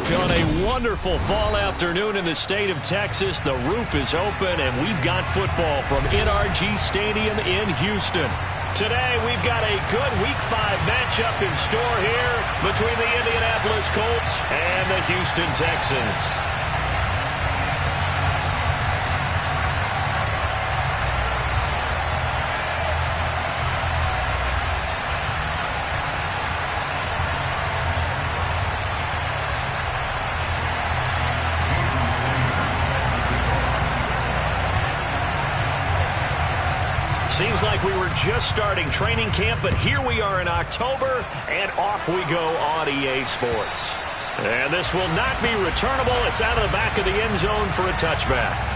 On a wonderful fall afternoon in the state of Texas, the roof is open, and we've got football from NRG Stadium in Houston. Today, we've got a good Week 5 matchup in store here between the Indianapolis Colts and the Houston Texans. Seems like we were just starting training camp, but here we are in October, and off we go on EA Sports. And this will not be returnable. It's out of the back of the end zone for a touchback.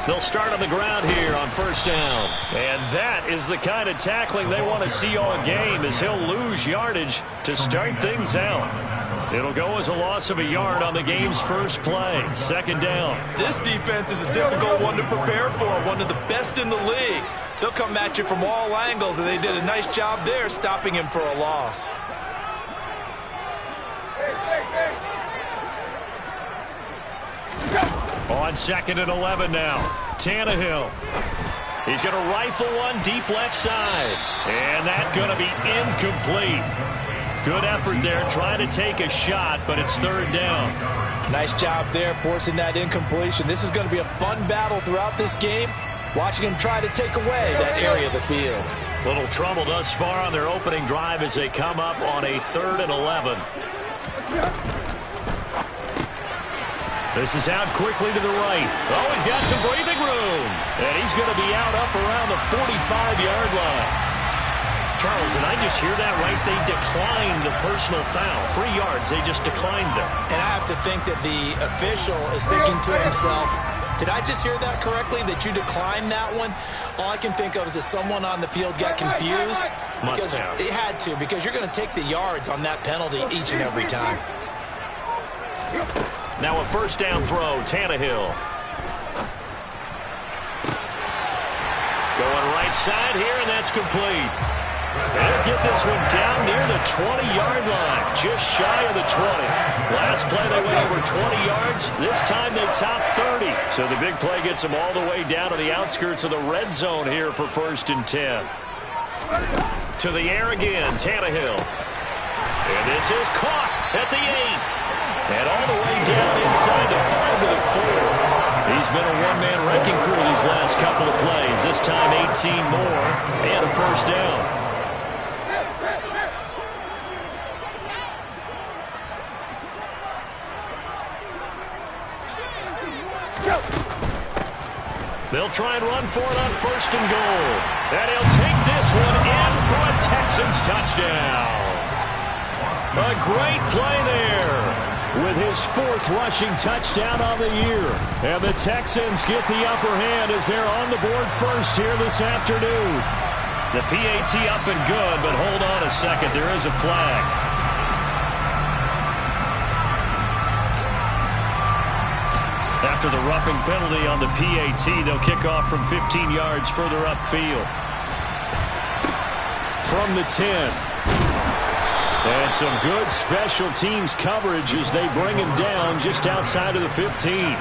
They'll start on the ground here on first down. And that is the kind of tackling they want to see all game, as he'll lose yardage to start things out. It'll go as a loss of a yard on the game's first play. Second down. This defense is a difficult one to prepare for, one of the best in the league. They'll come at you from all angles, and they did a nice job there stopping him for a loss. On second and 11 now, Tannehill. He's going to rifle one deep left side. And that's going to be incomplete. Good effort there trying to take a shot, but it's third down. Nice job there forcing that incompletion. This is going to be a fun battle throughout this game, watching him try to take away that area of the field. Little trouble thus far on their opening drive as they come up on a third and 11. This is out quickly to the right. Oh, he's got some breathing room. And he's going to be out up around the 45-yard line. Charles, did I just hear that right? They declined the personal foul. 3 yards, they just declined them. And I have to think that the official is thinking to himself, did I just hear that correctly, that you declined that one? All I can think of is that someone on the field got confused. Must have. It had to, because you're going to take the yards on that penalty each and every time. Now a first down throw, Tannehill. Going right side here, and that's complete. They'll get this one down near the 20-yard line, just shy of the 20. Last play they went over 20 yards. This time they top 30. So the big play gets them all the way down to the outskirts of the red zone here for first and 10. To the air again, Tannehill. And this is caught at the 8. And all the way down inside the 5 to the 4. He's been a one-man wrecking crew these last couple of plays. This time 18 more and a first down. They'll try and run for it on first and goal. And he'll take this one in for a Texans touchdown. A great play there, with his 4th rushing touchdown on the year. And the Texans get the upper hand as they're on the board first here this afternoon. The PAT up and good, but hold on a second. There is a flag. After the roughing penalty on the PAT, they'll kick off from 15 yards further upfield. From the 10. And some good special teams coverage as they bring him down just outside of the 15.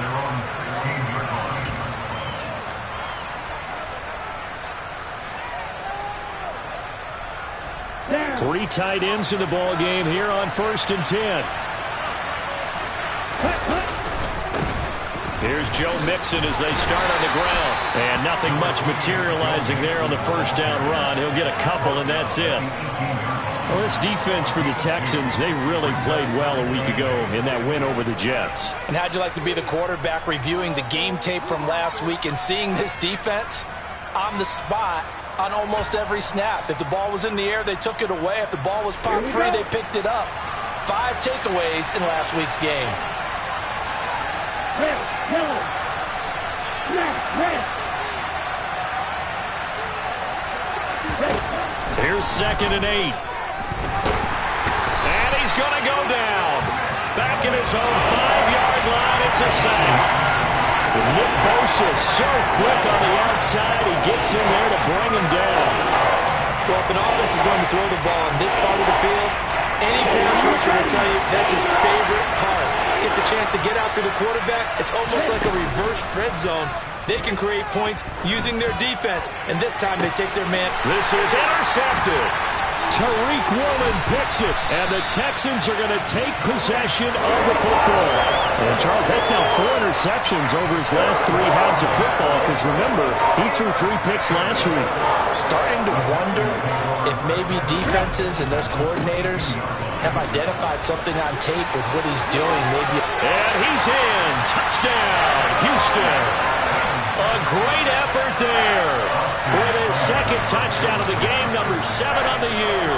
Three tight ends in the ball game here on first and 10. Here's Joe Mixon as they start on the ground. And nothing much materializing there on the first down run. He'll get a couple, and that's it. Well, this defense for the Texans, they really played well a week ago in that win over the Jets. And how'd you like to be the quarterback reviewing the game tape from last week and seeing this defense on the spot on almost every snap. If the ball was in the air, they took it away. If the ball was popped free, they picked it up. 5 takeaways in last week's game. Here's 2nd and 8. And he's going to go down. Back in his own 5-yard line, it's a sack. Nick Bosa so quick on the outside, he gets in there to bring him down. Well, if an offense is going to throw the ball in this part of the field, any pass rusher will tell you that's his favorite part. Gets a chance to get after the quarterback. It's almost like a reverse red zone. They can create points using their defense, and this time they take their man. This is intercepted. Tariq Woolen picks it, and the Texans are going to take possession of the football. And Charles, that's now 4 interceptions over his last 3 halves of football, because remember, he threw 3 picks last week. Starting to wonder if maybe defenses and those coordinators have identified something on tape with what he's doing. Maybe. And he's in. Touchdown, Houston. A great effort there. With his 2nd touchdown of the game, number 7 on the year.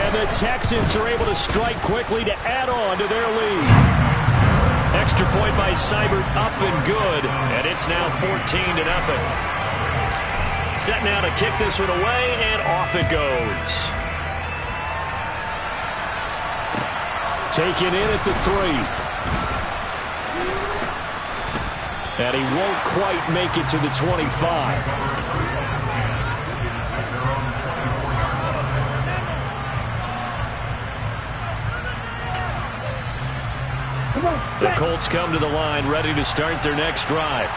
And the Texans are able to strike quickly to add on to their lead. Extra point by Seibert, up and good. And it's now 14-0. Set now to kick this one away, and off it goes. Taken in at the 3. And he won't quite make it to the 25. The Colts come to the line ready to start their next drive.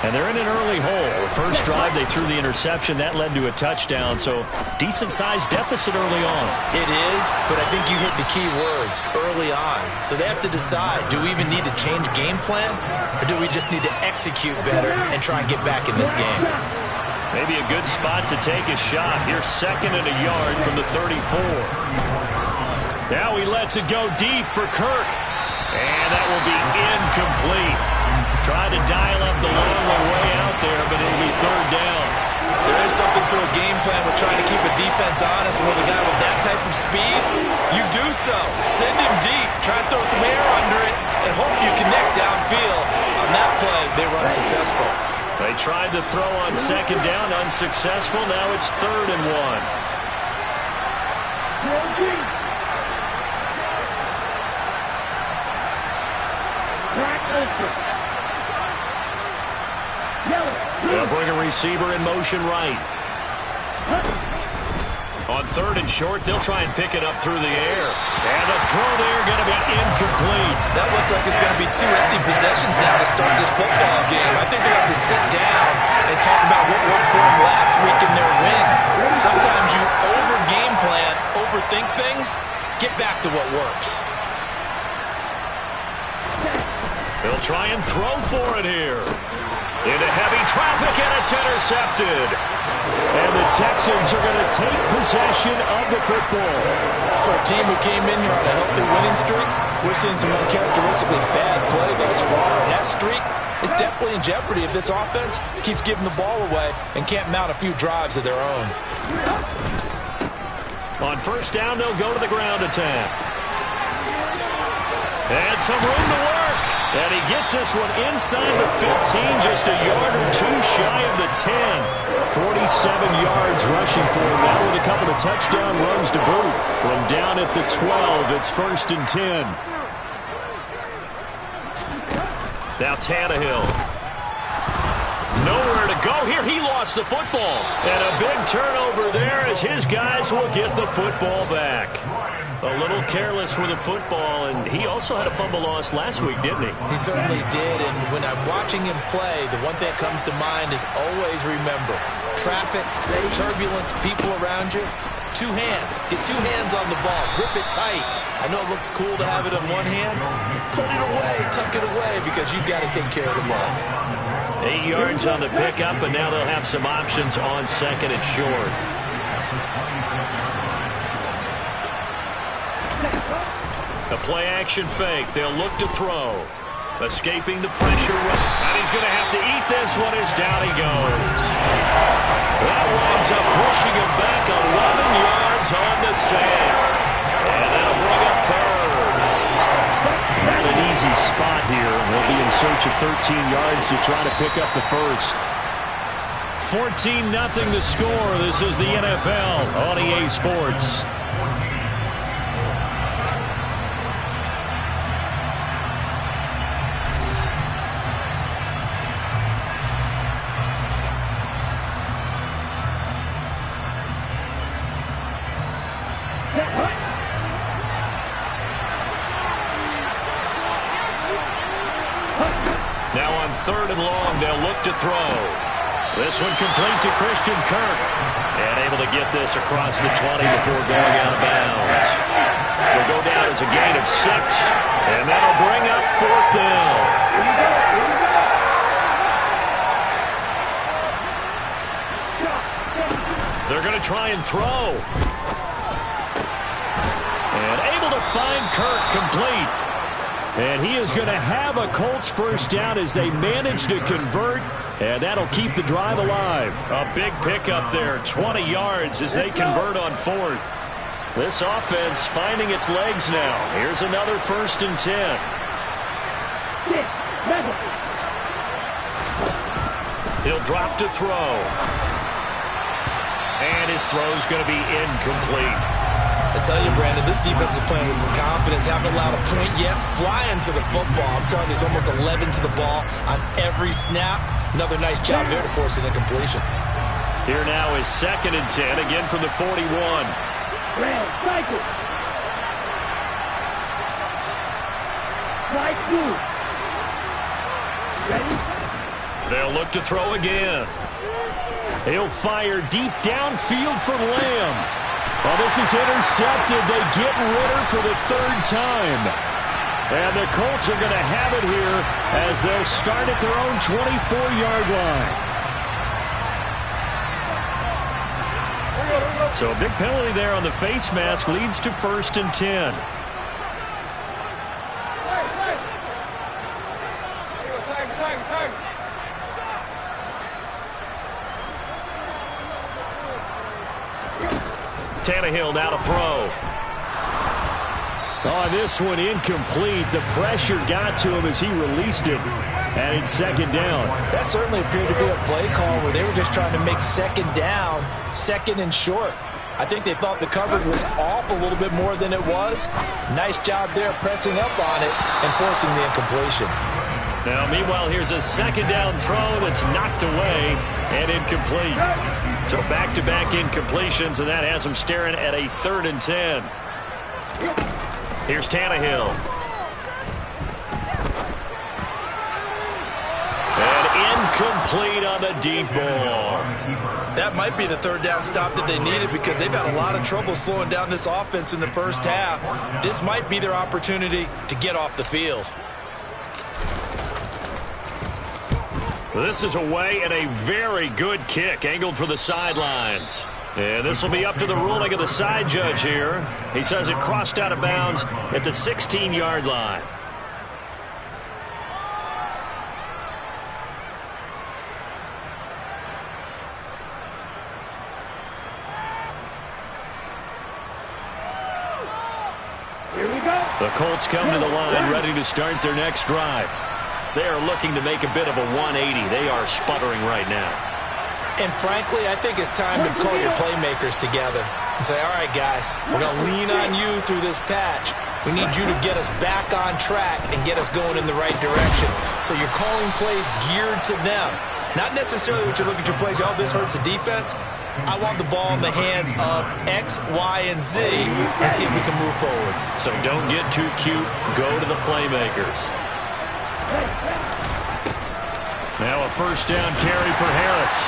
And they're in an early hole. The first drive, they threw the interception. That led to a touchdown, so decent-sized deficit early on. It is, but I think you hit the key words, early on. So they have to decide, do we even need to change game plan, or do we just need to execute better and try and get back in this game? Maybe a good spot to take a shot. Here's 2nd and a yard from the 34. Now he lets it go deep for Kirk. And that will be incomplete. Tried to dial up the long way out there, but it'll be 3rd down. There is something to a game plan with trying to keep a defense honest. With a guy with that type of speed, you do so. Send him deep. Try and throw some air under it and hope you connect downfield. On that play, they were unsuccessful. They tried to throw on 2nd down, unsuccessful. Now it's 3rd and 1. They'll bring a receiver in motion right. On 3rd and short, they'll try and pick it up through the air. And the throw there going to be incomplete. That looks like it's going to be 2 empty possessions now to start this football game. I think they're going to have to sit down and talk about what worked for them last week in their win. Sometimes you over-game plan, overthink things, get back to what works. They'll try and throw for it here. Into heavy traffic, and it's intercepted. And the Texans are going to take possession of the football. For a team who came in here on a healthy winning streak, we're seeing some uncharacteristically bad play thus far. And that streak is definitely in jeopardy if this offense keeps giving the ball away and can't mount a few drives of their own. On 1st down, they'll go to the ground attack. And some room to work. And he gets this one inside the 15, just a yard or 2 shy of the 10. 47 yards rushing for him now with a couple of touchdown runs to boot. From down at the 12, it's 1st and 10. Now Tannehill. Nowhere to go here. He lost the football. And a big turnover there as his guys will get the football back. A little careless with the football, and he also had a fumble loss last week, didn't he? He certainly did, and when I'm watching him play, the one thing that comes to mind is always remember, traffic, turbulence, people around you, 2 hands. Get 2 hands on the ball. Grip it tight. I know it looks cool to have it in one hand. Put it away, tuck it away, because you've got to take care of the ball. 8 yards on the pickup, and now they'll have some options on 2nd and short. A play-action fake. They'll look to throw. Escaping the pressure. And he's going to have to eat this one as down he goes. That winds up pushing him back 11 yards on the sack. And that'll bring up third. Not an easy spot here. They'll be in search of 13 yards to try to pick up the first. 14-0 the score. This is the NFL on EA Sports. Now on 3rd and long, they'll look to throw. This one complete to Christian Kirk. And able to get this across the 20 before going out of bounds. Will go down as a gain of 6. And that'll bring up 4th down. They're going to try and throw. And able to find Kirk complete. And he is going to have a Colts first down as they manage to convert. And that'll keep the drive alive. A big pickup there, 20 yards as they convert on 4th. This offense finding its legs now. Here's another 1st and 10. He'll drop to throw. And his throw's going to be incomplete. I tell you, Brandon, this defense is playing with some confidence. Haven't allowed a point yet. Flying to the football. I'm telling you, it's almost 11 to the ball on every snap. Another nice job there to force an incompletion. Here now is 2nd and 10, again from the 41. They'll look to throw again. He'll fire deep downfield from Lamb. Well, this is intercepted. They get Ritter for the 3rd time. And the Colts are going to have it here as they'll start at their own 24-yard line. So a big penalty there on the face mask leads to 1st and 10. Tannehill now to throw. Oh, this one incomplete. The pressure got to him as he released it. And it's 2nd down. That certainly appeared to be a play call where they were just trying to make 2nd down, 2nd and short. I think they thought the coverage was off a little bit more than it was. Nice job there pressing up on it and forcing the incompletion. Now, meanwhile, here's a 2nd down throw that's knocked away and incomplete. So back-to-back incompletions, and that has them staring at a 3rd and 10. Here's Tannehill. And incomplete on the deep ball. That might be the 3rd down stop that they needed because they've had a lot of trouble slowing down this offense in the first half. This might be their opportunity to get off the field. This is away and a very good kick angled for the sidelines. And this will be up to the ruling of the side judge here. He says it crossed out of bounds at the 16-yard line. Here we go. The Colts come to the line ready to start their next drive. They are looking to make a bit of a 180. They are sputtering right now. And frankly, I think it's time to call your playmakers together and say, all right, guys, we're going to lean on you through this patch. We need you to get us back on track and get us going in the right direction. So you're calling plays geared to them. Not necessarily what you look at your plays, oh, this hurts the defense. I want the ball in the hands of X, Y, and Z and see if we can move forward. So don't get too cute. Go to the playmakers. Now a 1st down carry for Harris.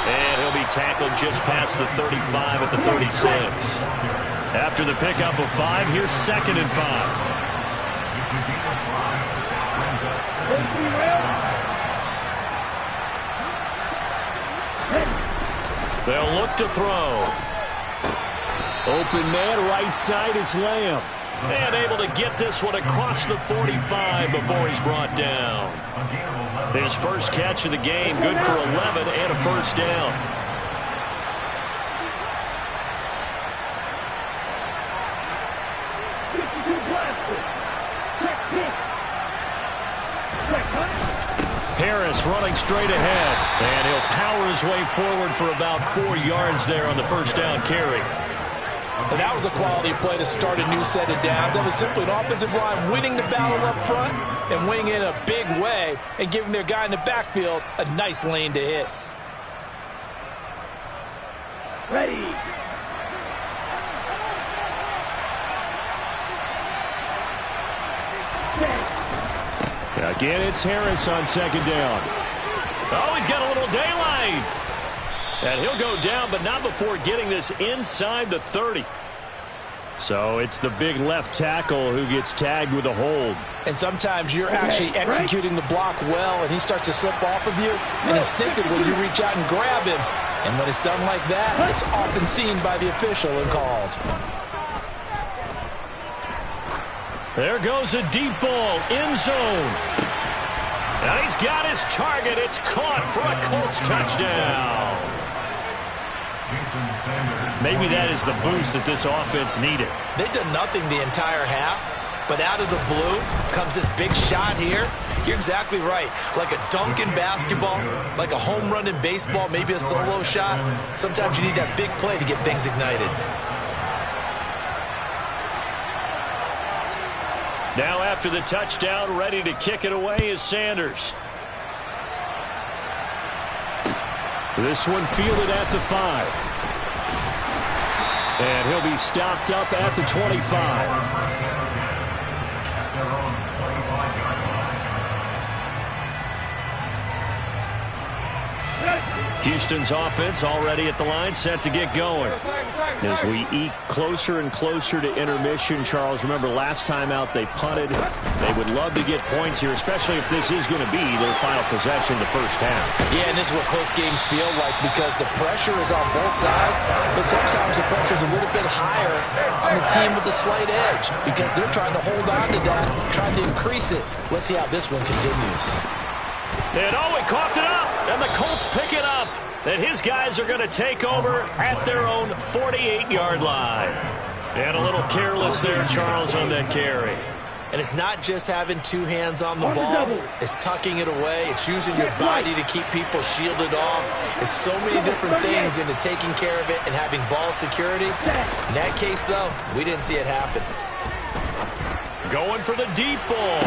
And he'll be tackled just past the 35 at the 36. After the pickup of 5, here's 2nd and 5. They'll look to throw. Open man, right side, it's Lamb. And able to get this one across the 45 before he's brought down. His first catch of the game, good for 11 and a 1st down. running straight ahead. And he'll power his way forward for about 4 yards there on the first down carry. And that was a quality play to start a new set of downs. That was simply an offensive line winning the battle up front and winning in a big way and giving their guy in the backfield a nice lane to hit. Ready. Again, it's Harris on second down. Oh, he's got a little daylight. And he'll go down, but not before getting this inside the 30. So it's the big left tackle who gets tagged with a hold. And sometimes you're actually executing the block well, and he starts to slip off of you, and instinctively you reach out and grab him. And when it's done like that, it's often seen by the official and called. There goes a deep ball, end zone. Now he's got his target. It's caught for a Colts touchdown. Maybe that is the boost that this offense needed. They've done nothing the entire half, but out of the blue comes this big shot here. You're exactly right. Like a dunk in basketball, like a home run in baseball, maybe a solo shot. Sometimes you need that big play to get things ignited. Now after the touchdown, ready to kick it away is Sanders. This one fielded at the 5. And he'll be stopped up at the 25. Houston's offense already at the line, set to get going. As we eke closer and closer to intermission, Charles, remember last time out they punted. They would love to get points here, especially if this is going to be their final possession the first half. Yeah, and this is what close games feel like because the pressure is on both sides, but sometimes the pressure is a little bit higher on the team with the slight edge because they're trying to hold on to that, trying to increase it. Let's see how this one continues. And oh, he coughed it up, and the Colts pick it up. And his guys are going to take over at their own 48-yard line. And a little careless there, Charles, on that carry. And it's not just having two hands on the ball. It's tucking it away. It's using your body to keep people shielded off. It's so many different things into taking care of it and having ball security. In that case, though, we didn't see it happen. Going for the deep ball.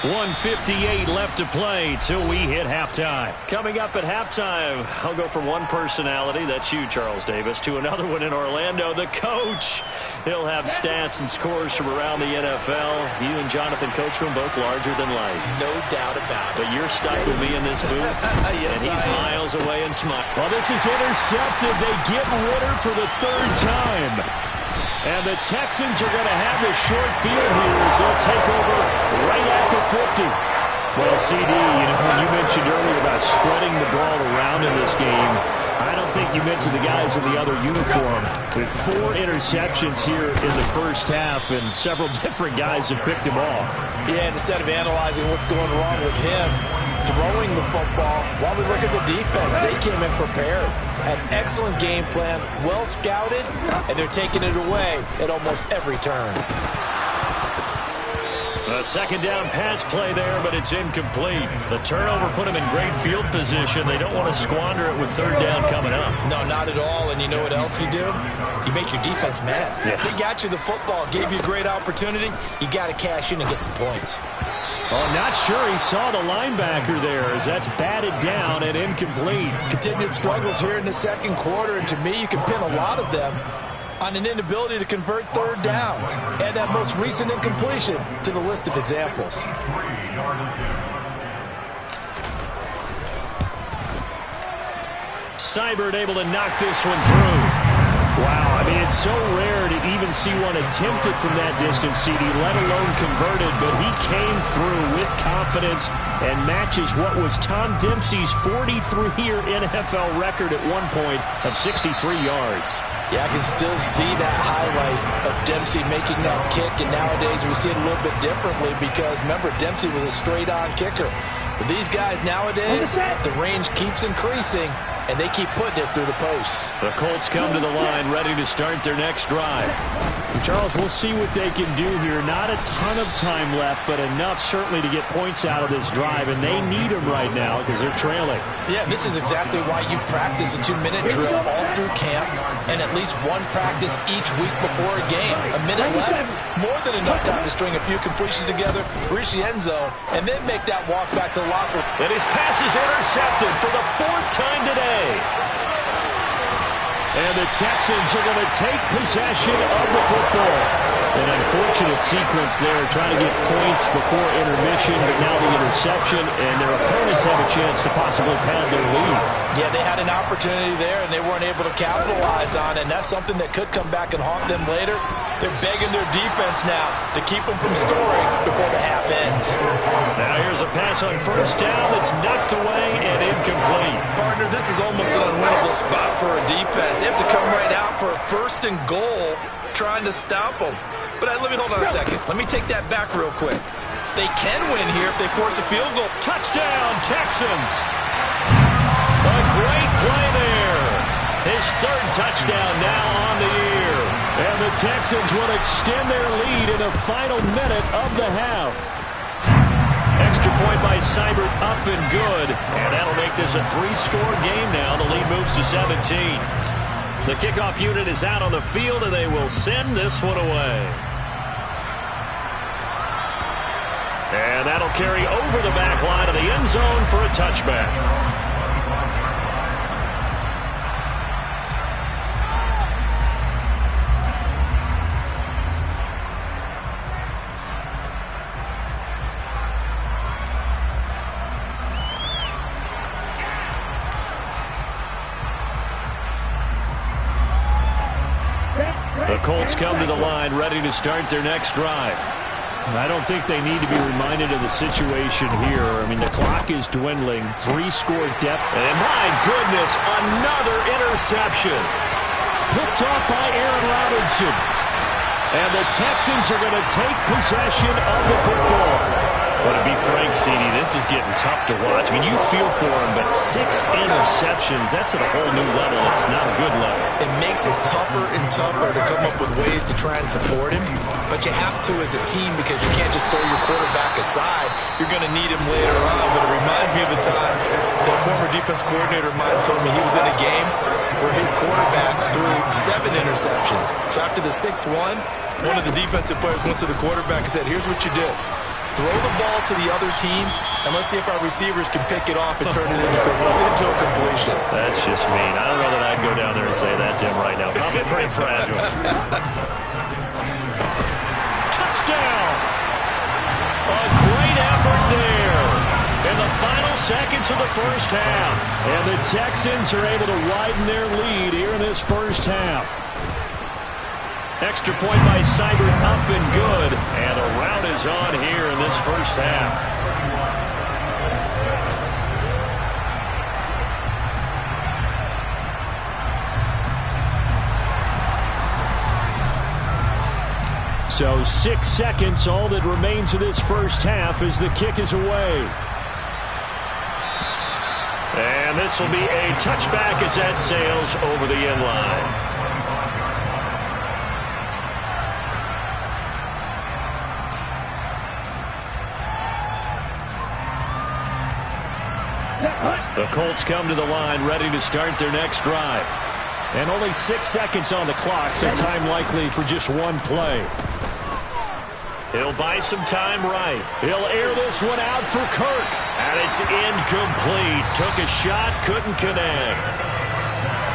1:58 left to play till we hit halftime. Coming up at halftime, I'll go from one personality, that's you, Charles Davis, to another one in Orlando, the coach. He'll have stats and scores from around the NFL. You and Jonathan Coachman both larger than life. No doubt about it. But you're stuck with me in this booth, yes, and he's miles away and smiling. Well, this is intercepted. They get Ritter for the third time. And the Texans are going to have the short field here as they'll take over right at the 50. Well, CD, when you mentioned earlier about spreading the ball around in this game, I don't think you mentioned the guys in the other uniform. With 4 interceptions here in the first half, and several different guys have picked him off. Yeah, instead of analyzing what's going wrong with him, throwing the football, while we look at the defense, they came in prepared. Had an excellent game plan, well scouted, and they're taking it away at almost every turn. A second down pass play there, but it's incomplete. The turnover put them in great field position. They don't want to squander it with third down coming up. No, not at all. And you know what else you do? You make your defense mad. Yeah. They got you the football, gave you a great opportunity. You got to cash in and get some points. Oh, not sure he saw the linebacker there as that's batted down and incomplete. Continued struggles here in the second quarter, and to me, you can pin a lot of them on an inability to convert third downs. Add that most recent incompletion to the list of examples. Seibert able to knock this one through. Wow, I mean, it's so rare to even see one attempted from that distance, CD, let alone converted, but he came through with confidence and matches what was Tom Dempsey's 43-year NFL record at one point of 63 yards. Yeah, I can still see that highlight of Dempsey making that kick, and nowadays we see it a little bit differently because, remember, Dempsey was a straight-on kicker. But these guys nowadays, the range keeps increasing, and they keep putting it through the posts. The Colts come to the line ready to start their next drive. And Charles, we'll see what they can do here. Not a ton of time left, but enough certainly to get points out of this drive, and they need them right now because they're trailing. Yeah, this is exactly why you practice a 2-minute drill all through camp and at least one practice each week before a game. A minute left, more than enough time to string a few completions together, reach the end zone, and then make that walk back to the locker. And his pass is intercepted for the 4th time today. And the Texans are going to take possession of the football. An unfortunate sequence there, trying to get points before intermission, but now the interception, and their opponents have a chance to possibly pad their lead. Yeah, they had an opportunity there, and they weren't able to capitalize on it, and that's something that could come back and haunt them later. They're begging their defense now to keep them from scoring before the half ends. Now here's a pass on 1st down that's knocked away and incomplete. Partner, this is almost an unwinnable spot for a defense. They have to come right out for a 1st and goal, trying to stop them. But let me hold on a second. Let me take that back real quick. They can win here if they force a field goal. Touchdown, Texans. A great play there. His 3rd touchdown now on the year. And the Texans will extend their lead in the final minute of the half. Extra point by Seibert, up and good. And that'll make this a 3-score game now. The lead moves to 17. The kickoff unit is out on the field, and they will send this one away. And that'll carry over the back line of the end zone for a touchback. The Colts come to the line ready to start their next drive. I don't think they need to be reminded of the situation here. I mean, the clock is dwindling. 3-score depth. And my goodness, another interception. Picked off by Aaron Robinson. And the Texans are going to take possession of the football. But to be frank, CD, this is getting tough to watch. I mean, you feel for him, but 6 interceptions, that's at a whole new level. It's not a good level. It makes it tougher and tougher to come up with ways to try and support him. But you have to as a team because you can't just throw your quarterback aside. You're going to need him later on. But it reminds me of a time that a former defense coordinator of mine told me he was in a game where his quarterback threw 7 interceptions. So after the 6-1, one of the defensive players went to the quarterback and said, here's what you do. Throw the ball to the other team, and let's see if our receivers can pick it off and turn it into a completion. That's just mean. I don't know that I'd go down there and say that to him right now. Probably pretty fragile. Touchdown! A great effort there in the final seconds of the first half. And the Texans are able to widen their lead here in this first half. Extra point by Seibert, up and good. And a rout is on here in this first half. So 6 seconds, all that remains of this first half as the kick is away. And this will be a touchback as that sails over the end line. The Colts come to the line ready to start their next drive. And only 6 seconds on the clock, so time likely for just one play. He'll buy some time right. He'll air this one out for Kirk. And it's incomplete. Took a shot, couldn't connect.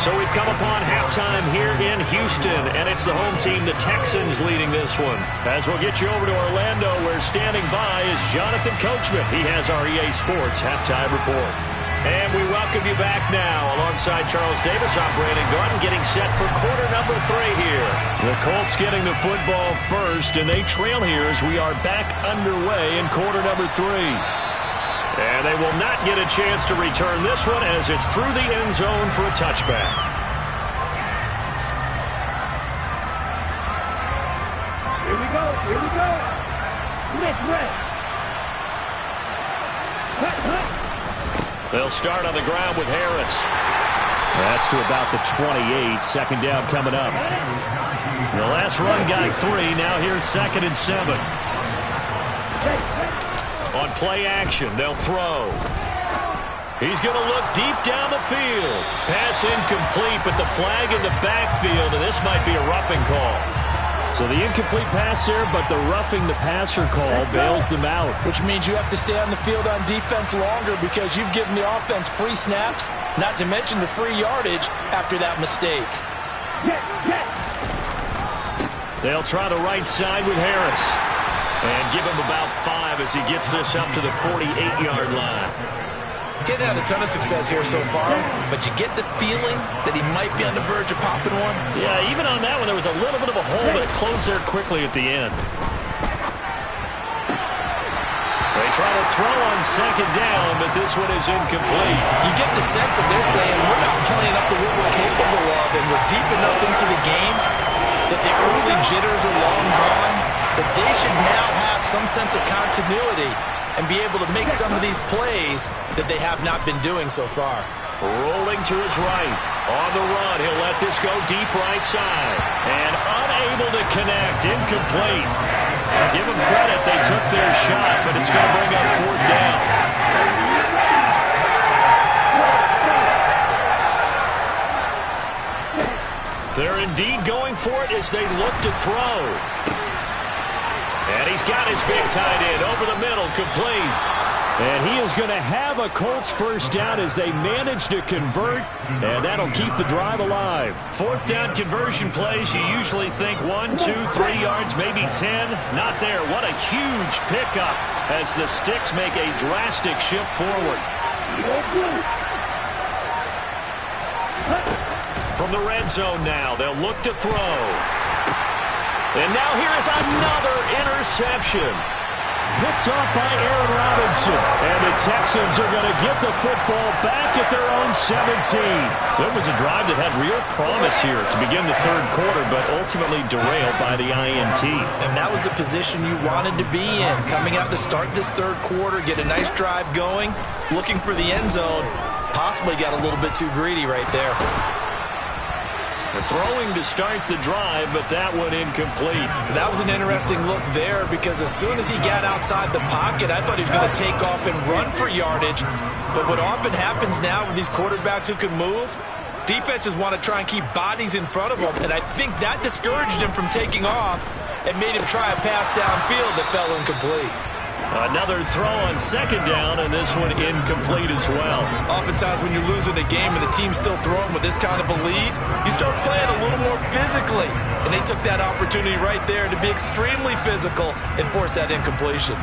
So we've come upon halftime here in Houston, and it's the home team, the Texans, leading this one. As we'll get you over to Orlando, where standing by is Jonathan Coachman. He has our EA Sports Halftime Report. And we welcome you back now. Alongside Charles Davis, I'm Brandon Gaudin, getting set for quarter number 3 here. The Colts getting the football first, and they trail here as we are back underway in quarter number 3. And they will not get a chance to return this one as it's through the end zone for a touchback. Here we go, here we go. Smith, red. Cut. They'll start on the ground with Harris. That's to about the 28. Second down coming up. The last run got 3. Now here's 2nd and 7. On play action, they'll throw. He's going to look deep down the field. Pass incomplete, but the flag in the backfield, and this might be a roughing call. So the incomplete pass there, but the roughing the passer call bails them out. Which means you have to stay on the field on defense longer because you've given the offense free snaps, not to mention the free yardage after that mistake. They'll try the right side with Harris. And give him about 5 as he gets this up to the 48-yard line. Getting had a ton of success here so far, but you get the feeling that he might be on the verge of popping one. Yeah, even on that one, there was a little bit of a hole, but it closed there quickly at the end. They try to throw on 2nd down, but this one is incomplete. You get the sense that they're saying we're not playing up to what we're capable of, and we're deep enough into the game that the early jitters are long gone, that they should now have some sense of continuity and be able to make some of these plays that they have not been doing so far. Rolling to his right. On the run, he'll let this go deep right side. And unable to connect. Incomplete. Give them credit. They took their shot, but it's going to bring up 4th down. They're indeed going for it as they look to throw. And he's got his big tight end over the middle, complete. And he is going to have a Colts first down as they manage to convert, and that'll keep the drive alive. 4th down conversion plays, you usually think 1, 2, 3 yards, maybe 10. Not there. What a huge pickup as the Sticks make a drastic shift forward. From the red zone now, they'll look to throw. And now here is another interception. Picked off by Aaron Robinson. And the Texans are going to get the football back at their own 17. So it was a drive that had real promise here to begin the 3rd quarter, but ultimately derailed by the INT. And that was the position you wanted to be in. Coming out to start this 3rd quarter, get a nice drive going, looking for the end zone. Possibly got a little bit too greedy right there. Throwing to start the drive, but that one incomplete. That was an interesting look there because as soon as he got outside the pocket, I thought he was going to take off and run for yardage. But what often happens now with these quarterbacks who can move, defenses want to try and keep bodies in front of them, and I think that discouraged him from taking off and made him try a pass downfield that fell incomplete. Another throw on 2nd down, and this one incomplete as well. Oftentimes when you're losing a game and the team's still throwing with this kind of a lead, you start playing a little more physically. And they took that opportunity right there to be extremely physical and force that incompletion.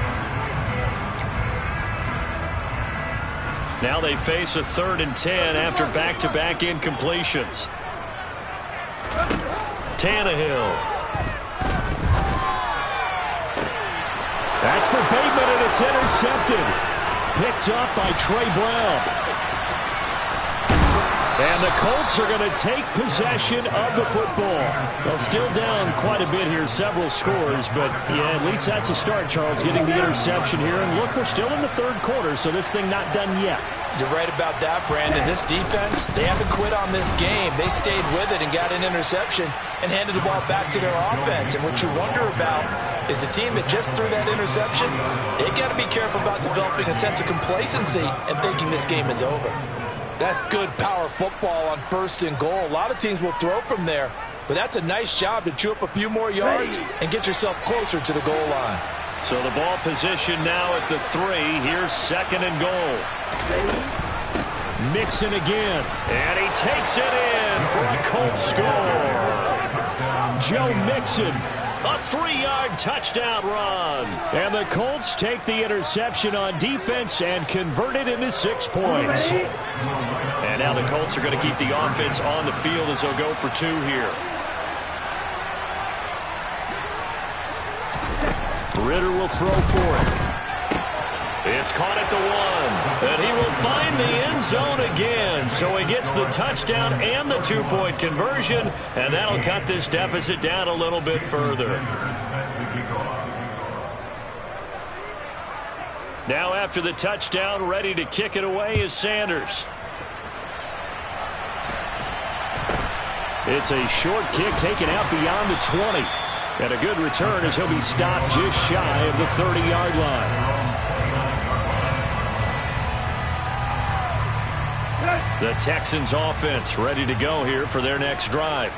Now they face a 3rd and 10 after back-to-back incompletions. Tannehill. That's for Bateman, and it's intercepted. Picked up by Trey Brown. And the Colts are going to take possession of the football. Well, still down quite a bit here, several scores, but yeah, at least that's a start, Charles, getting the interception here. And look, we're still in the 3rd quarter, so this thing not done yet. You're right about that, Brandon. This defense, they haven't quit on this game. They stayed with it and got an interception and handed the ball back to their offense. And what you wonder about is the team that just threw that interception, they got to be careful about developing a sense of complacency and thinking this game is over. That's good power football on 1st and goal. A lot of teams will throw from there, but that's a nice job to chew up a few more yards and get yourself closer to the goal line. So the ball position now at the 3. Here's 2nd and goal. Mixon again. And he takes it in for a Colts score. Joe Mixon. A 3-yard touchdown run. And the Colts take the interception on defense and convert it into 6 points. And now the Colts are going to keep the offense on the field as they'll go for 2 here. Ritter will throw for it. It's caught at the 1. And he will find the end zone again. So he gets the touchdown and the 2-point conversion. And that'll cut this deficit down a little bit further. Now after the touchdown, ready to kick it away is Sanders. It's a short kick taken out beyond the 20. And a good return as he'll be stopped just shy of the 30-yard line. The Texans offense ready to go here for their next drive.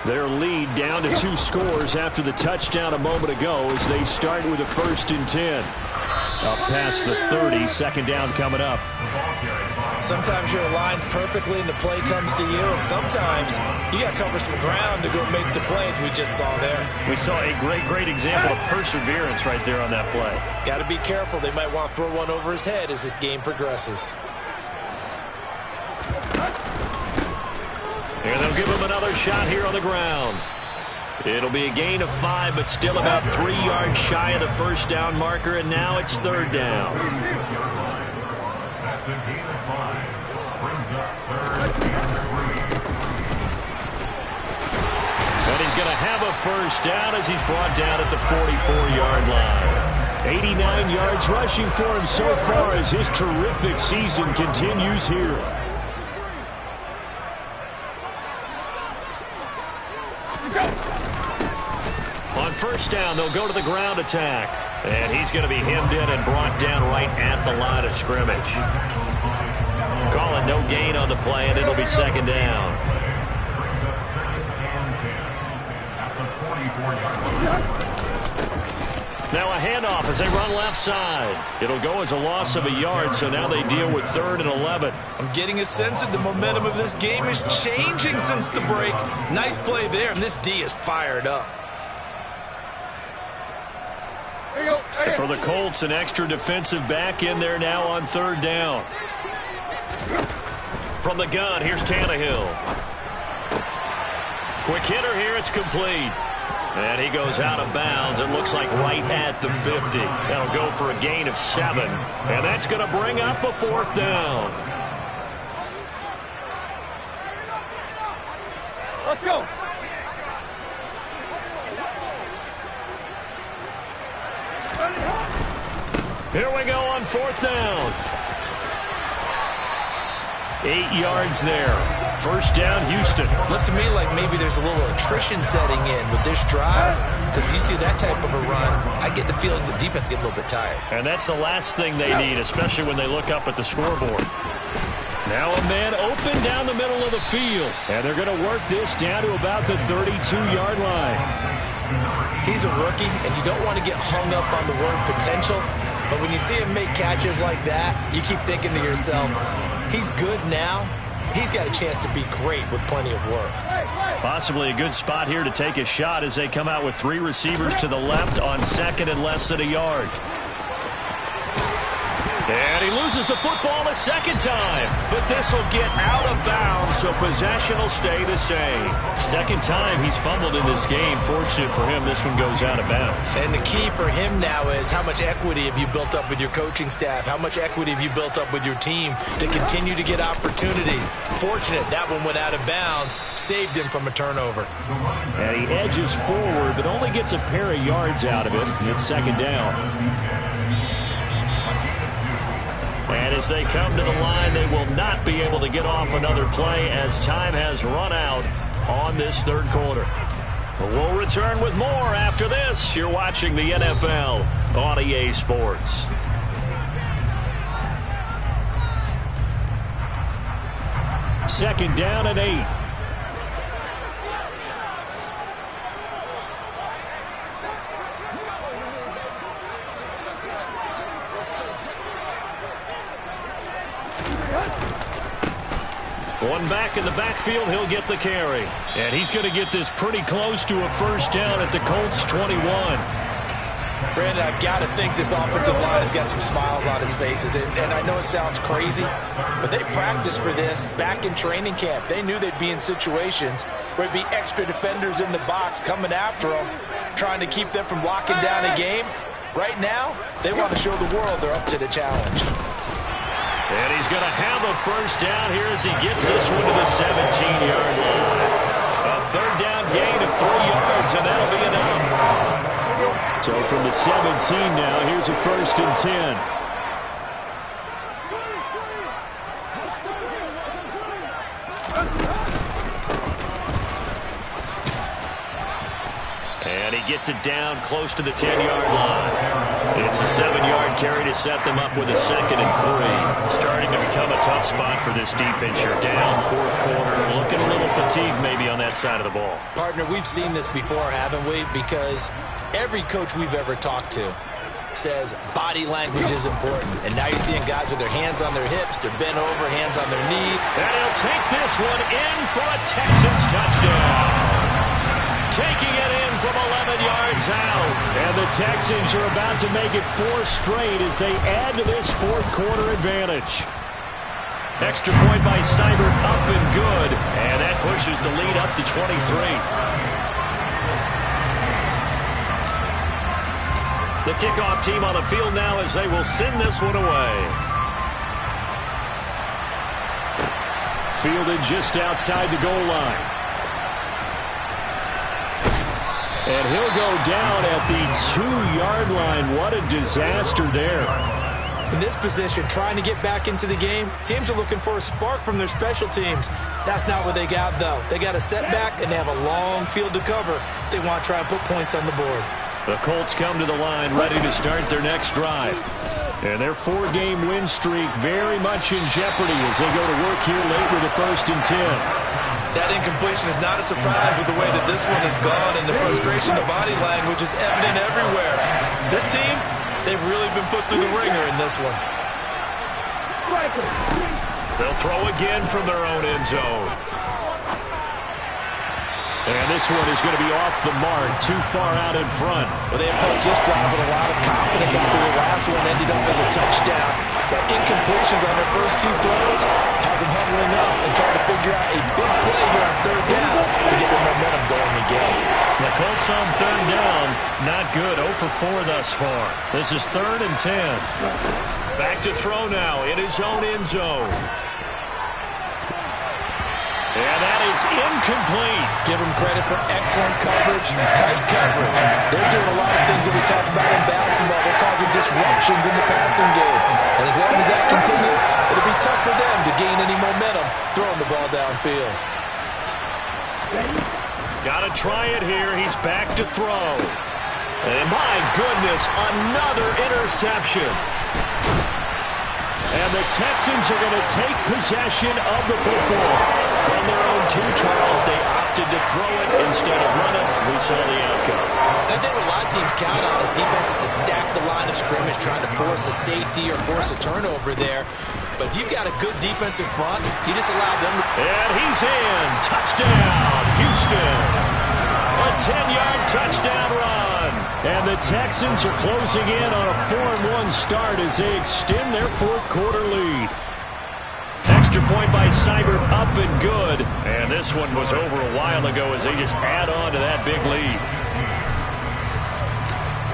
Their lead down to 2 scores after the touchdown a moment ago as they start with a 1st and 10. Up past the 30, second down coming up. Sometimes you're aligned perfectly and the play comes to you, and sometimes you got to cover some ground to go make the plays we just saw there. We saw a great example of perseverance right there on that play. Got to be careful. They might want to throw one over his head as this game progresses. And they'll give him another shot here on the ground. It'll be a gain of 5, but still about 3 yards shy of the first down marker, and now it's 3rd down. That's a gain of 5. Brings up 3rd and 3. And he's going to have a first down as he's brought down at the 44-yard line. 89 yards rushing for him so far as his terrific season continues here. On first down, they'll go to the ground attack. And he's going to be hemmed in and brought down right at the line of scrimmage. Calling no gain on the play, and it'll be 2nd down. Now a handoff as they run left side. It'll go as a loss of a yard, so now they deal with 3rd and 11. I'm getting a sense that the momentum of this game is changing since the break. Nice play there, and this D is fired up. And for the Colts, an extra defensive back in there now on 3rd down. From the gun, here's Tannehill. Quick hitter here, it's complete. And he goes out of bounds. It looks like right at the 50. That'll go for a gain of 7. And that's going to bring up a 4th down. Let's go. Here we go on 4th down. 8 yards there. First down, Houston. Looks to me like maybe there's a little attrition setting in with this drive, because when you see that type of a run, I get the feeling the defense get a little bit tired. And that's the last thing they need, especially when they look up at the scoreboard. Now a man open down the middle of the field. And they're going to work this down to about the 32-yard line. He's a rookie, and you don't want to get hung up on the word potential. But when you see him make catches like that, you keep thinking to yourself, he's good now. He's got a chance to be great with plenty of work. Possibly a good spot here to take a shot as they come out with 3 receivers to the left on 2nd and less than a yard. And he loses the football a second time. But this will get out of bounds, so possession will stay the same. Second time he's fumbled in this game. Fortunate for him, this one goes out of bounds. And the key for him now is how much equity have you built up with your coaching staff? How much equity have you built up with your team to continue to get opportunities? Fortunate that one went out of bounds, saved him from a turnover. And he edges forward, but only gets a pair of yards out of it. It's 2nd down. And as they come to the line, they will not be able to get off another play as time has run out on this 3rd quarter. We'll return with more after this. You're watching the NFL on EA Sports. Second down and 8. One back in the backfield, he'll get the carry. And he's going to get this pretty close to a first down at the Colts 21. Brandon, I've got to think this offensive line has got some smiles on its faces. And I know it sounds crazy, but they practiced for this back in training camp. They knew they'd be in situations where there'd be extra defenders in the box coming after them, trying to keep them from locking down a game. Right now, they want to show the world they're up to the challenge. And he's going to have a first down here as he gets this one to the 17-yard line. A 3rd down gain of 3 yards, and that'll be enough. So from the 17 now, here's a 1st and 10. gets it down close to the 10-yard line. It's a 7-yard carry to set them up with a 2nd and 3. Starting to become a tough spot for this defense. You're down 4th quarter, looking a little fatigued maybe on that side of the ball. Partner, we've seen this before, haven't we? Because every coach we've ever talked to says body language is important. And now you're seeing guys with their hands on their hips, they're bent over, hands on their knee. And he'll take this one in for a Texans touchdown. Taking it in from 11 yards out. And the Texans are about to make it 4 straight as they add to this 4th quarter advantage. Extra point by Seibert, up and good. And that pushes the lead up to 23. The kickoff team on the field now as they will send this one away. Fielded just outside the goal line. And he'll go down at the 2-yard line. What a disaster there. In this position, trying to get back into the game, teams are looking for a spark from their special teams. That's not what they got, though. They got a setback, and they have a long field to cover if they want to try and put points on the board. The Colts come to the line ready to start their next drive. And their 4-game win streak very much in jeopardy as they go to work here late with a 1st and 10. That incompletion is not a surprise with the way that this one has gone, and the frustration, the body language is evident everywhere. This team, they've really been put through the ringer in this one. They'll throw again from their own end zone. And this one is going to be off the mark, too far out in front. Well, they approached this drive with a lot of confidence after the last one ended up as a touchdown. But incompletions on their first 2 throws has them huddling up and trying to figure out a big play here on 3rd down to get their momentum going again. The Colts on 3rd down, not good, 0 for 4 thus far. This is 3rd and 10. Back to throw now in his own end zone. And that is incomplete. Give them credit for excellent coverage, tight coverage. They're doing a lot of things that we talk about in basketball. They're causing disruptions in the passing game. And as long as that continues, it'll be tough for them to gain any momentum throwing the ball downfield. Got to try it here. He's back to throw. And my goodness, another interception. And the Texans are going to take possession of the football. From their own 2, Charles, they opted to throw it instead of run it. We saw the outcome. I think what a lot of teams count on is defenses to stack the line of scrimmage, trying to force a safety or force a turnover there. But if you've got a good defensive front, you just allow them to... And he's in. Touchdown, Houston. A 10-yard touchdown run. And the Texans are closing in on a 4-1 start as they extend their 4th quarter lead. Extra point by Seibert, up and good. And this one was over a while ago as they just add on to that big lead.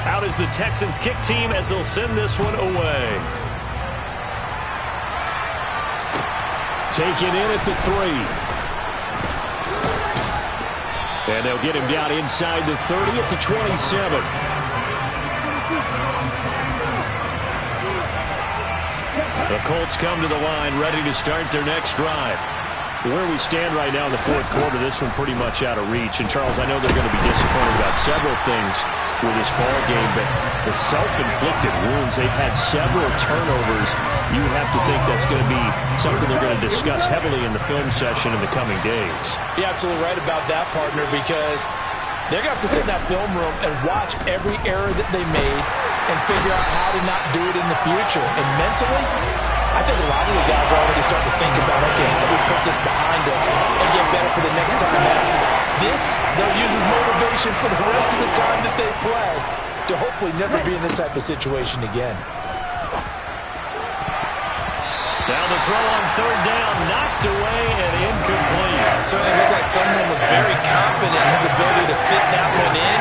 Out is the Texans kick team as they'll send this one away. Taken in at the 3. And they'll get him down inside the 30 at the 27. The Colts come to the line ready to start their next drive. Where we stand right now in the 4th quarter, this one pretty much out of reach. And, Charles, I know they're going to be disappointed about several things with this ball game, but the self-inflicted wounds, they've had several turnovers. You have to think that's going to be something they're going to discuss heavily in the film session in the coming days. You're absolutely right about that, partner, because they're going to have to sit in that film room and watch every error that they made and figure out how to not do it in the future. And mentally, I think a lot of the guys are already starting to think about, okay, how do we put this behind us and get better for the next time out? This, they'll use as motivation for the rest of the time that they play to hopefully never be in this type of situation again. Now the throw on 3rd down, knocked away and incomplete. Certainly looked like someone was very confident in his ability to fit that one in.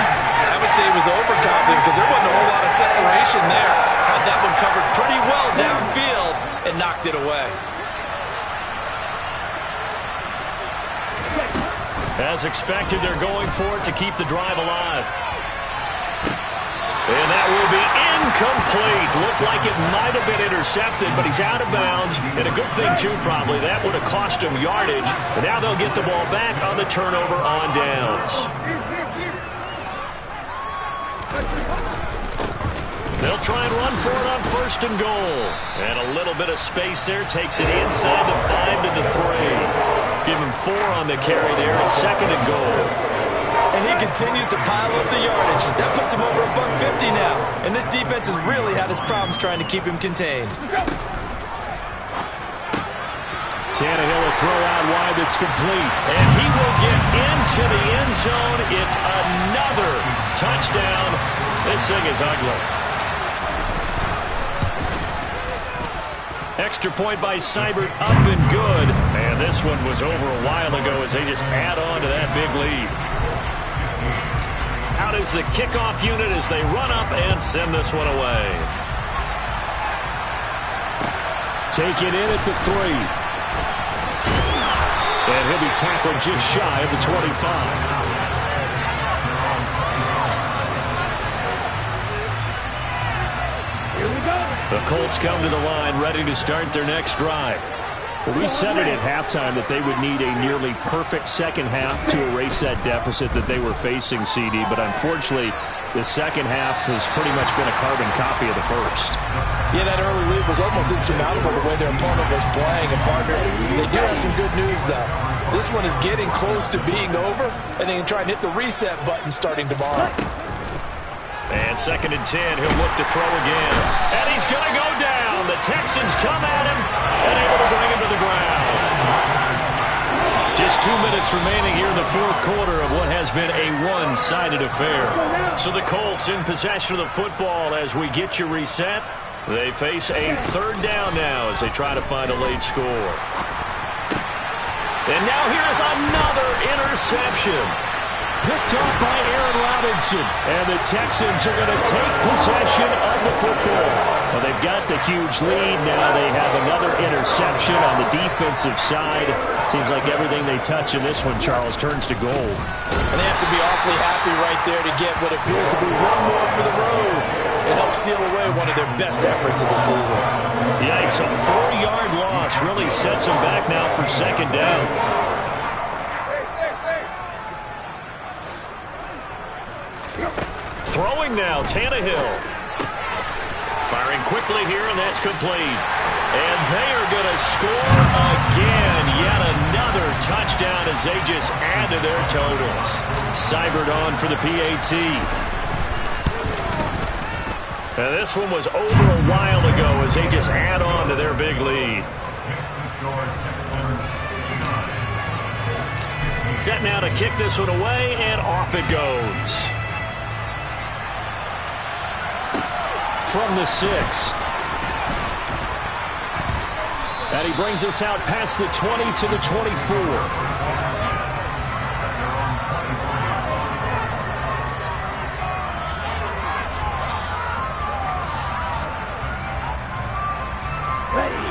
I would say he was overconfident because there wasn't a whole lot of separation there. Had that one covered pretty well downfield and knocked it away. As expected, they're going for it to keep the drive alive. And that will be incomplete. Looked like it might have been intercepted, but he's out of bounds. And a good thing, too, probably. That would have cost him yardage. And now they'll get the ball back on the turnover on downs. They'll try and run for it on 1st and goal. And a little bit of space there. Takes it inside the 5 to the 3. Give him 4 on the carry there at 2nd and goal. And he continues to pile up the yardage. That puts him over $150 now. And this defense has really had its problems trying to keep him contained. Tannehill will throw out wide that's complete. And he will get into the end zone. It's another touchdown. This thing is ugly. Extra point by Seibert, up and good. And this one was over a while ago as they just add on to that big lead. Out is the kickoff unit as they run up and send this one away. Taken in at the 3. And he'll be tackled just shy of the 25. The Colts come to the line ready to start their next drive. Well, we said it at halftime that they would need a nearly perfect second half to erase that deficit that they were facing, CD. But unfortunately, the second half has pretty much been a carbon copy of the first. Yeah, that early lead was almost insurmountable the way their opponent was playing. And, partner, they do have some good news, though. This one is getting close to being over, and they can try and hit the reset button starting tomorrow. And 2nd and 10, he'll look to throw again. And he's going to go down. The Texans come at him and able to bring him to the ground. Just 2 minutes remaining here in the 4th quarter of what has been a one-sided affair. So the Colts in possession of the football as we get you reset. They face a 3rd down now as they try to find a late score. And now here's another interception. Picked off by Aaron Robinson. And the Texans are going to take possession of the football. Well, they've got the huge lead. Now they have another interception on the defensive side. Seems like everything they touch in this one, Charles, turns to gold. And they have to be awfully happy right there to get what appears to be one more for the road. It helps seal away one of their best efforts of the season. Yikes, a 4-yard loss really sets them back now for 2nd down. Throwing now, Tannehill. Firing quickly here, and that's complete. And they are going to score again. Yet another touchdown as they just add to their totals. Seibert on for the PAT. And this one was over a while ago as they just add on to their big lead. Set now to kick this one away, and off it goes. From the 6. And he brings us out past the 20 to the 24.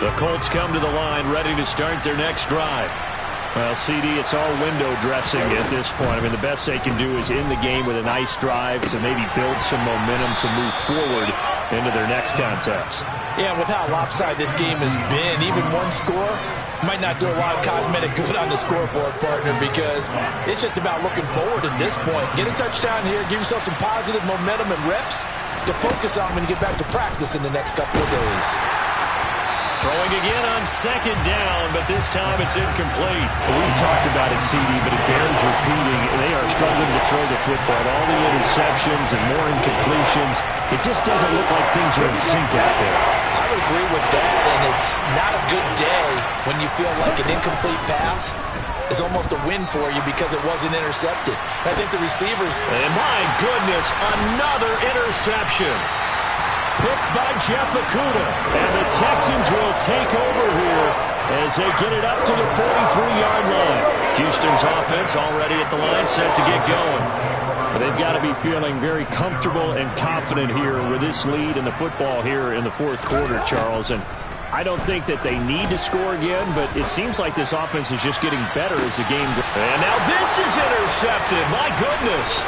The Colts come to the line ready to start their next drive. Well, CD, it's all window dressing at this point. I mean, the best they can do is end the game with a nice drive to maybe build some momentum to move forward into their next contest. Yeah, with how lopsided this game has been, even one score might not do a lot of cosmetic good on the scoreboard, partner, because it's just about looking forward at this point. Get a touchdown here, give yourself some positive momentum and reps to focus on when you get back to practice in the next couple of days. Throwing again on 2nd down, but this time it's incomplete. We've talked about it, CD, but it bears repeating. They are struggling to throw the football. All the interceptions and more incompletions. It just doesn't look like things are in sync out there. I would agree with that, and it's not a good day when you feel like an incomplete pass is almost a win for you because it wasn't intercepted. I think the receivers... And my goodness, another interception. Picked by Jeff Okudah. And the Texans will take over here as they get it up to the 43-yard line. Houston's offense already at the line, set to get going. But they've got to be feeling very comfortable and confident here with this lead in the football here in the 4th quarter, Charles. And I don't think that they need to score again, but it seems like this offense is just getting better as the game goes. And now this is intercepted. My goodness.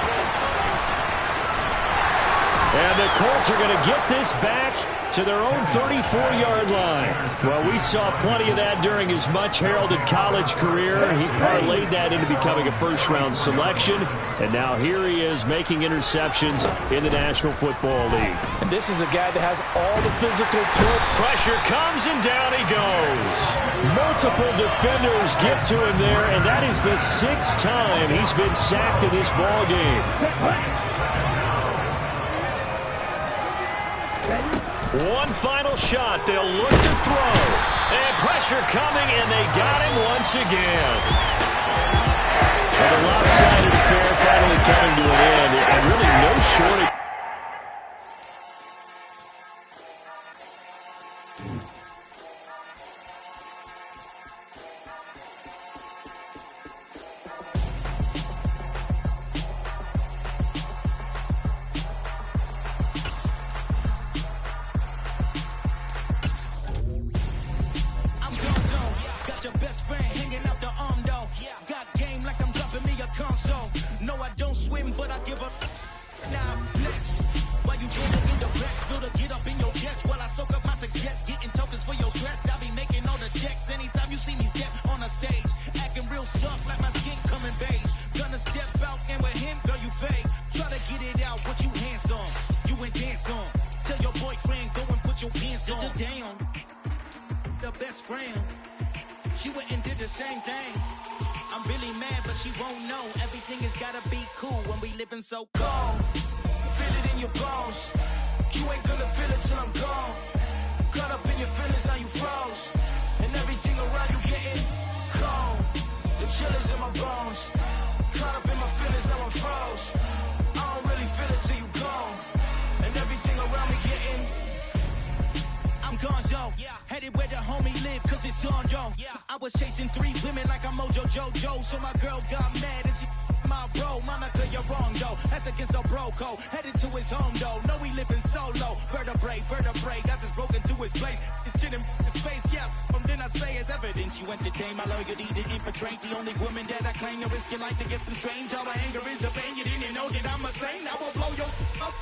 And the Colts are going to get this back to their own 34-yard line. Well, we saw plenty of that during his much-heralded college career. He parlayed that into becoming a first-round selection. And now here he is making interceptions in the National Football League. And this is a guy that has all the physical tools. Pressure comes, and down he goes. Multiple defenders get to him there, and that is the 6th time he's been sacked in this ball game. One final shot. They'll look to throw. And pressure coming, and they got him once again. And the lopsided affair finally coming to an end, and really no shortage. She went and did the same thing. I'm really mad, but she won't know. Everything has gotta be cool when we living so cold. Feel it in your bones. You ain't gonna feel it till I'm gone. Caught up in your feelings, now you froze. And everything around you getting cold. The chill is in my bones. Caught up in my feelings, now I'm froze. I don't really feel it till you gone. And everything around me getting I'm gone, yo. Headed where the homie live, cause it's on, yo. I was chasing 3 women like I'm Mojo Jojo. So my girl got mad and she my bro. Monica, you're wrong, though. That's against a bro code. Headed to his home, though. No, we living solo. Vertebrae. I just broke into his place. It's shit in his face, yeah. From then I say it's evidence. You entertain my loyalty to infiltrate. The only woman that I claim to risk your life to get some strange. All my anger is a pain. You didn't know that I'm a saint. I will blow your up.